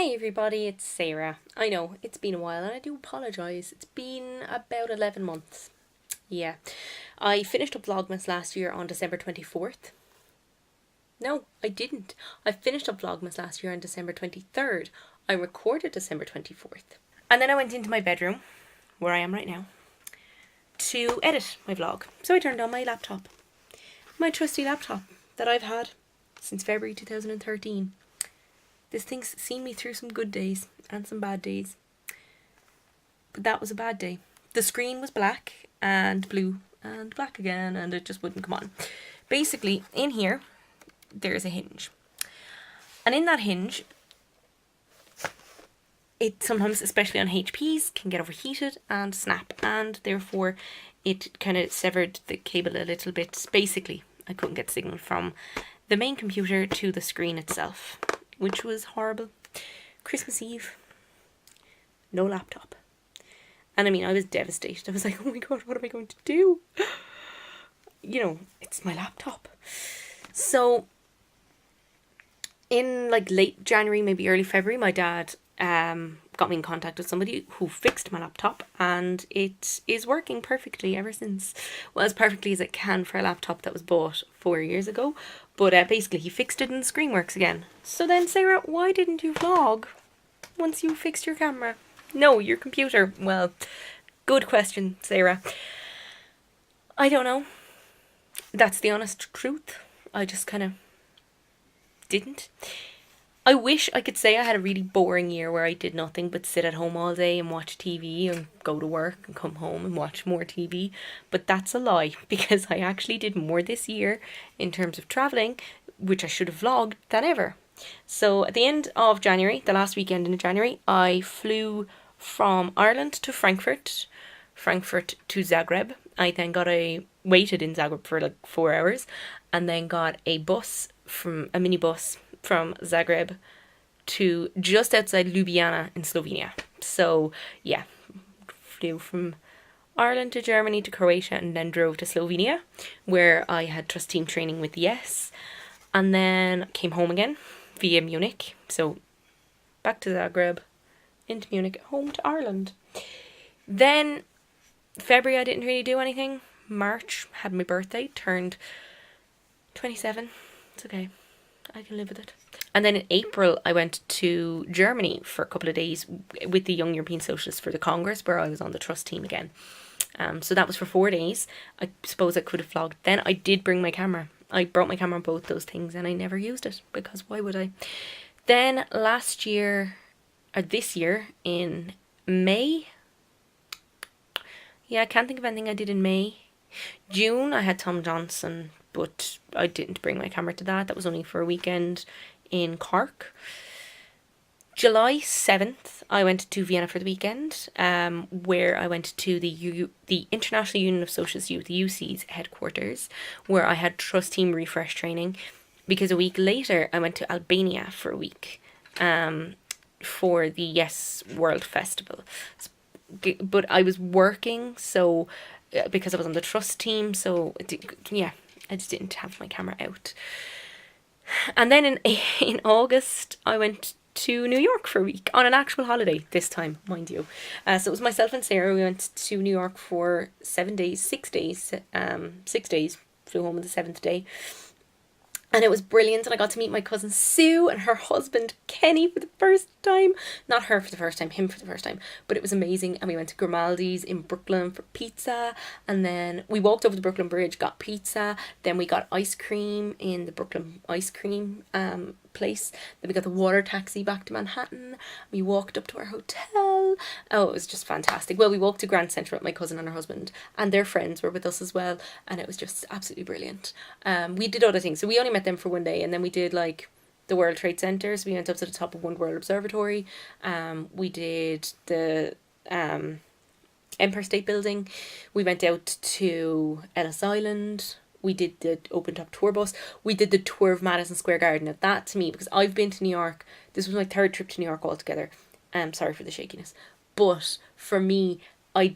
Hey everybody, it's Sarah. I know, it's been a while and I do apologise. It's been about 11 months. Yeah. I finished up Vlogmas last year on December 24th. No, I didn't. I finished up Vlogmas last year on December 23rd. I recorded December 24th. And then I went into my bedroom, where I am right now, to edit my vlog. So I turned on my laptop. My trusty laptop that I've had since February 2013. This thing's seen me through some good days and some bad days. But that was a bad day. The screen was black and blue and black again, and it just wouldn't come on. Basically, in here, there's a hinge. And in that hinge, it sometimes, especially on HPs, can get overheated and snap. And therefore, it kind of severed the cable a little bit. Basically, I couldn't get signal from the main computer to the screen itself, which was horrible. Christmas Eve, no laptop. And I mean, I was devastated. I was like, oh my god, what am I going to do? You know, it's my laptop. So, in like late January, maybe early February, my dad got me in contact with somebody who fixed my laptop, and it is working perfectly ever since. Well, as perfectly as it can for a laptop that was bought 4 years ago. But basically, he fixed it and the screen works again. So then, Sarah, why didn't you vlog once you fixed your camera? No, your computer. Well, good question, Sarah. I don't know. That's the honest truth. I just kind of didn't. I wish I could say I had a really boring year where I did nothing but sit at home all day and watch TV and go to work and come home and watch more TV. But that's a lie, because I actually did more this year in terms of travelling, which I should have vlogged, than ever. So at the end of January, the last weekend in January, I flew from Ireland to Frankfurt to Zagreb. I then waited in Zagreb for like 4 hours, and then got a minibus from Zagreb to just outside Ljubljana in Slovenia. So yeah, flew from Ireland to Germany to Croatia, and then drove to Slovenia, where I had trust team training with Yes, and then came home again via Munich. So back to Zagreb, into Munich, home to Ireland. Then February I didn't really do anything. March had my birthday, turned 27. It's okay, I can live with it. And then in April, I went to Germany for a couple of days with the Young European Socialists for the Congress, where I was on the trust team again. So that was for 4 days. I suppose I could have vlogged. Then I did bring my camera. I brought my camera on both those things, and I never used it, because why would I? Then this year in May, I can't think of anything I did in May. June, I had Tom Johnson, but I didn't bring my camera to that. That was only for a weekend in Cork. July 7th, I went to Vienna for the weekend, where I went to the International Union of Socialist Youth, UC's headquarters, where I had trust team refresh training, because a week later I went to Albania for a week for the Yes World Festival. But I was working, so because I was on the trust team, so I just didn't have my camera out. And then in August, I went to New York for a week on an actual holiday this time, mind you. So it was myself and Sarah. We went to New York for 6 days. 6 days. Flew home on the 7th day. And it was brilliant, and I got to meet my cousin Sue and her husband Kenny for the first time. Not her for the first time, him for the first time. But it was amazing, and we went to Grimaldi's in Brooklyn for pizza, and then we walked over the Brooklyn Bridge, got pizza, then we got ice cream in the Brooklyn ice cream place. Then we got the water taxi back to Manhattan. We walked up to our hotel. Oh, it was just fantastic. Well, we walked to Grand Central with my cousin and her husband, and their friends were with us as well, and it was just absolutely brilliant. We did other things, so we only met them for one day, and then we did like the World Trade Center. So we went up to the top of One World Observatory. We did the Empire State Building. We went out to Ellis Island. We did the open top tour bus. We did the tour of Madison Square Garden. Now that, to me, because I've been to New York, this was my 3rd trip to New York altogether. Sorry for the shakiness. But for me, I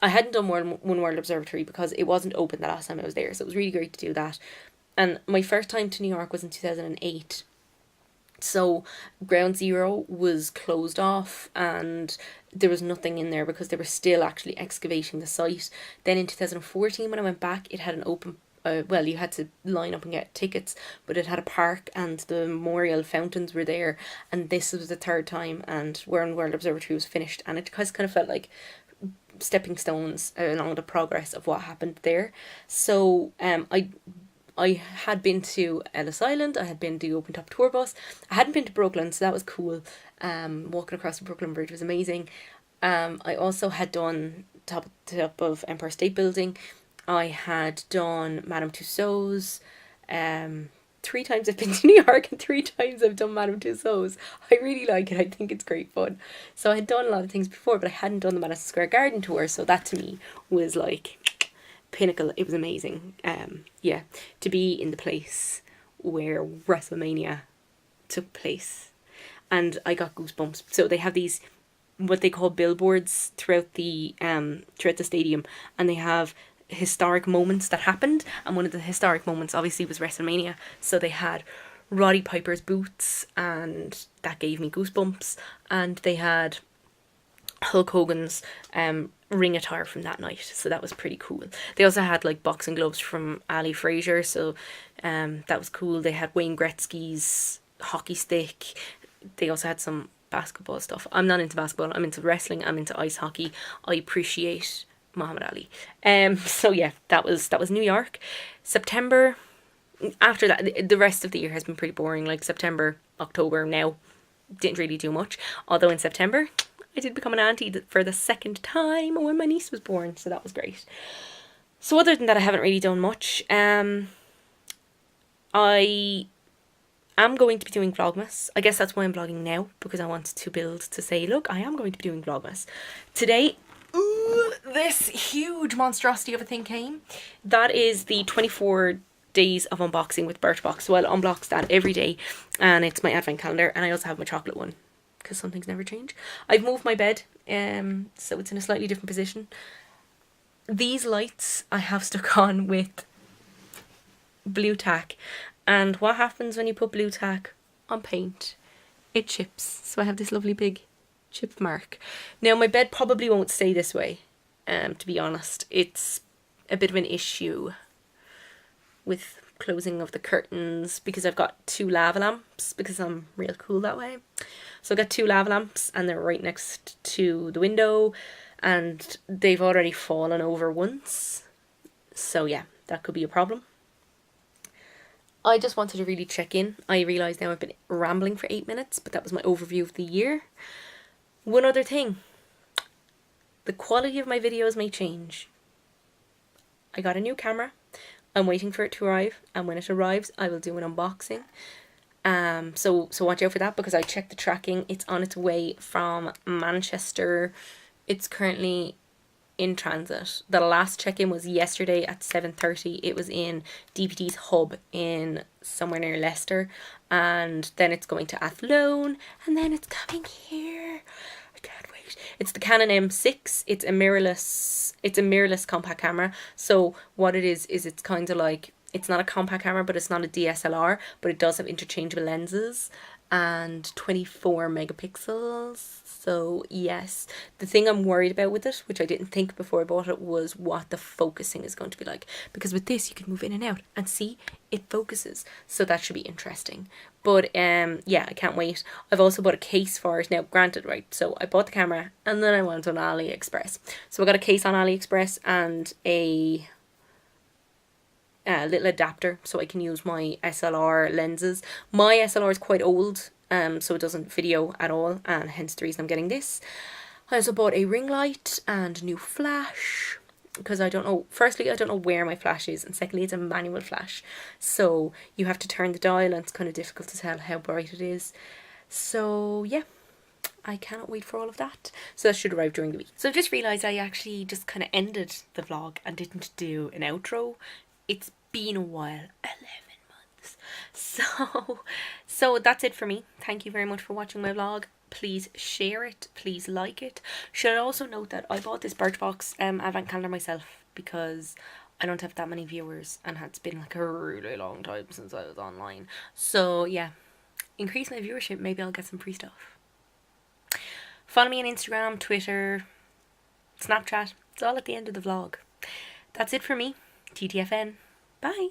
hadn't done One World Observatory because it wasn't open the last time I was there. So it was really great to do that. And my first time to New York was in 2008. So ground zero was closed off and there was nothing in there because they were still actually excavating the site. Then in 2014 when I went back, it had an open well, you had to line up and get tickets, but it had a park and the memorial fountains were there. And this was the third time, and when World Observatory was finished, and it just kind of felt like stepping stones along the progress of what happened there. So I had been to Ellis Island, I had been to the Open Top Tour Bus, I hadn't been to Brooklyn, so that was cool. Walking across the Brooklyn Bridge was amazing. I also had done top of Empire State Building. I had done Madame Tussauds. 3 times I've been to New York and 3 times I've done Madame Tussauds. I really like it. I think it's great fun. So I had done a lot of things before, but I hadn't done the Madison Square Garden tour. So that to me was like pinnacle. It was amazing. Yeah, to be in the place where WrestleMania took place, and I got goosebumps. So they have these what they call billboards throughout the stadium, and they have historic moments that happened, and one of the historic moments obviously was WrestleMania. So they had Roddy Piper's boots, and that gave me goosebumps. And they had Hulk Hogan's ring attire from that night, so that was pretty cool. They also had like boxing gloves from Ali Frazier, so that was cool. They had Wayne Gretzky's hockey stick. They also had some basketball stuff. I'm not into basketball, I'm into wrestling, I'm into ice hockey. I appreciate Muhammad Ali. So yeah, that was New York. September, after that, the rest of the year has been pretty boring. Like September, October now, didn't really do much. Although in September, I did become an auntie for the second time when my niece was born, so that was great. So other than that, I haven't really done much. I am going to be doing Vlogmas. I guess that's why I'm vlogging now, because I want to build to say, look, I am going to be doing Vlogmas. Today, this huge monstrosity of a thing came. That is the 24 days of unboxing with Birchbox. So I'll unbox that every day, and it's my advent calendar, and I also have my chocolate one, because some things never change. I've moved my bed, so it's in a slightly different position. These lights I have stuck on with blue tack, and what happens when you put blue tack on paint? It chips. So I have this lovely big chip mark. Now my bed probably won't stay this way, to be honest. It's a bit of an issue with closing of the curtains because I've got 2 lava lamps, because I'm real cool that way. So I've got 2 lava lamps and they're right next to the window, and they've already fallen over once. So yeah, that could be a problem. I just wanted to really check in. I realise now I've been rambling for 8 minutes, but that was my overview of the year. One other thing. The quality of my videos may change. I got a new camera. I'm waiting for it to arrive, and when it arrives, I will do an unboxing. So watch out for that, because I checked the tracking. It's on its way from Manchester. It's currently in transit. The last check-in was yesterday at 7:30. It was in DPD's hub in somewhere near Leicester, and then it's going to Athlone, and then it's coming here. I can't wait. It's the Canon M6. It's a mirrorless compact camera. So what it is it's kind of like, it's not a compact camera, but it's not a DSLR, but it does have interchangeable lenses and 24 megapixels. So yes, the thing I'm worried about with it, which I didn't think before I bought it, was what the focusing is going to be like, because with this you can move in and out and see it focuses, so that should be interesting. But yeah, I can't wait. I've also bought a case for it now. Granted, right, so I bought the camera and then I went on AliExpress. So I got a case on AliExpress and a little adapter so I can use my SLR lenses. My SLR is quite old, so it doesn't video at all, and hence the reason I'm getting this. I also bought a ring light and a new flash, because I don't know, firstly I don't know where my flash is, and secondly it's a manual flash, so you have to turn the dial and it's kind of difficult to tell how bright it is. So yeah, I cannot wait for all of that. So that should arrive during the week. So I just realised I actually just kind of ended the vlog and didn't do an outro. It's been a while, 11 months. So that's it for me. Thank you very much for watching my vlog. Please share it, please like it. Should I also note that I bought this Birchbox advent calendar myself, because I don't have that many viewers and it's been like a really long time since I was online. So yeah, increase my viewership, maybe I'll get some free stuff. Follow me on Instagram, Twitter, Snapchat. It's all at the end of the vlog. That's it for me. TTFN. Bye.